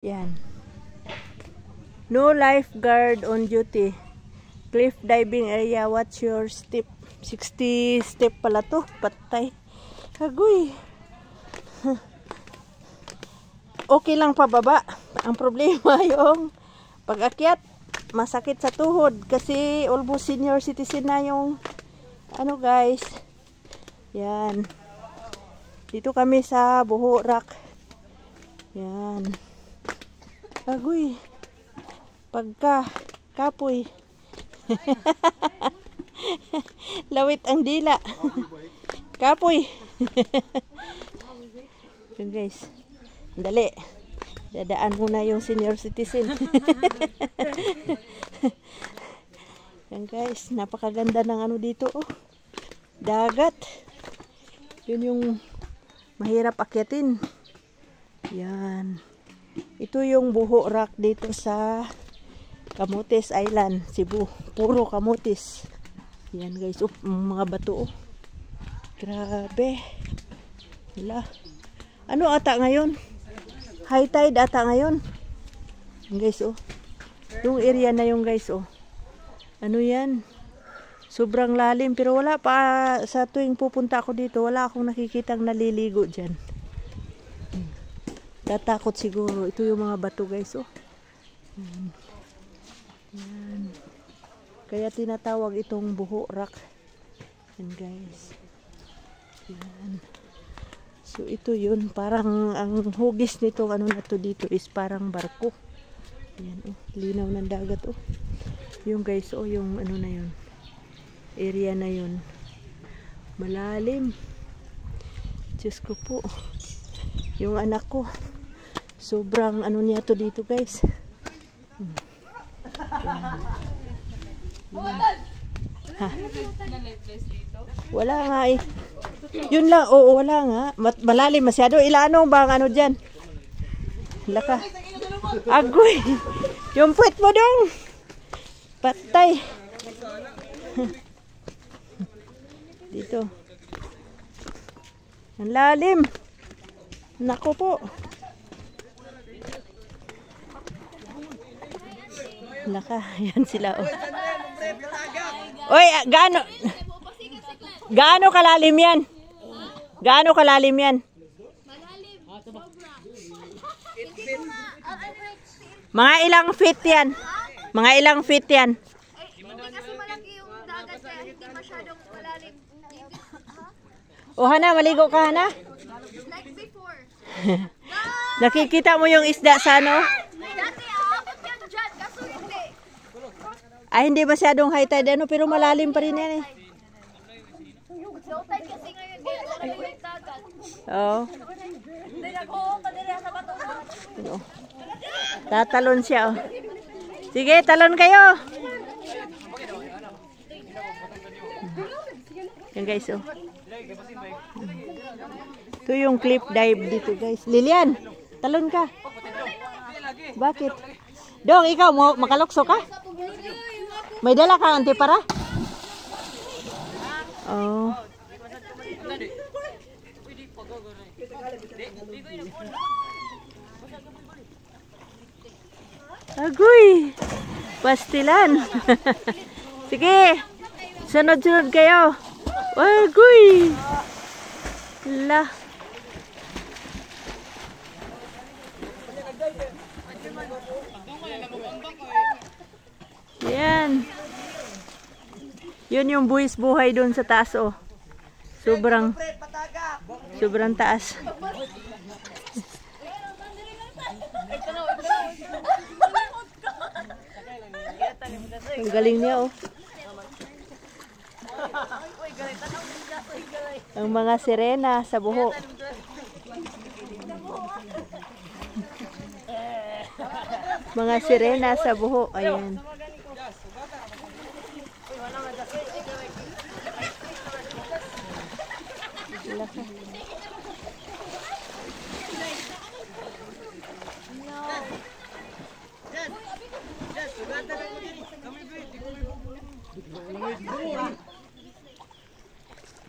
Yan. No lifeguard on duty. Cliff diving area. Watch your step. 60 step pala to. Patay. Agoy. Okay lang pababa. Ang problema yung pag-akyat. Masakit sa tuhod. Kasi almost senior citizen na yung ano guys. Yan. Dito kami sa Buho Rock. Yan. Agoy. Pagka kapoy. Lawit ang dila. Kapoy. Yan guys. Dali. Dadaan muna yung senior citizen. Yan guys. Napakaganda ng ano dito. Oh. Dagat. Yun yung mahirap akyatin. Yan. Ito yung Buho Rock dito sa Camotes Island, Cebu. Puro kamotes. Yan guys, mga bato. Oh. Grabe. Wala. Ano ata ngayon? High tide ata ngayon. Guys, oh. Yung area na yung guys, oh. Ano yan? Sobrang lalim. Pero wala pa, sa tuwing pupunta ako dito, wala akong nakikitang naliligo dyan. Tatakot siguro. Ito yung mga bato guys, oh. Yan. Kaya tinatawag itong Buho Rock. Yan guys. Yan. So ito yun. Parang ang hugis nito, ano na to dito is parang barko. Yan, oh. Linaw ng dagat, oh. Yung guys, oh, yung ano na yun. Area na yun. Malalim. Diyos ko po. Yung anak ko. Sobrang ano niya to dito guys. Ha? Wala nga eh. Yun lang. Oo, wala nga. Malalim masyado. Ilano ba ang ano dyan? Laka. Agoy. Yung puwet mo dong. Patay. Dito. Ang lalim. Nako po. Laka, yan sila oh. Oy, gaano kalalim yan? Gaano kalalim yan? Mga ilang feet yan? Mga ilang feet yan? Hindi kasi malaki yung dagat kaya hindi masyadong malalim. O Hana, maligo ka Hana? Like before. Nakikita mo yung isda sa ano? Dati aabot yan dyan, kaso hindi. Ay, hindi masyadong high tide ano, pero malalim pa rin yan eh. Low tide kasi ngayon, hindi malaki yung dagat. Oo. Hindi ako, padira sa bato. Ano? Tatalon siya oh. Sige, talon kayo. Yan guys oh. Ito yung cliff dive dito guys. Lilian, talon ka. Bakit? Dong, ikaw mo makalukso ka? May dala ka antipara? Oh. Agoy. Pastilan. Sige. Sunod-sunod kayo. Agoy. La. Yan. Yun yung buwis buhay doon sa taas oh. Sobrang taas. Ang galing niya oh. Ang mga sirena sa Buho. Mga sirena sa Buho. Ayan. No.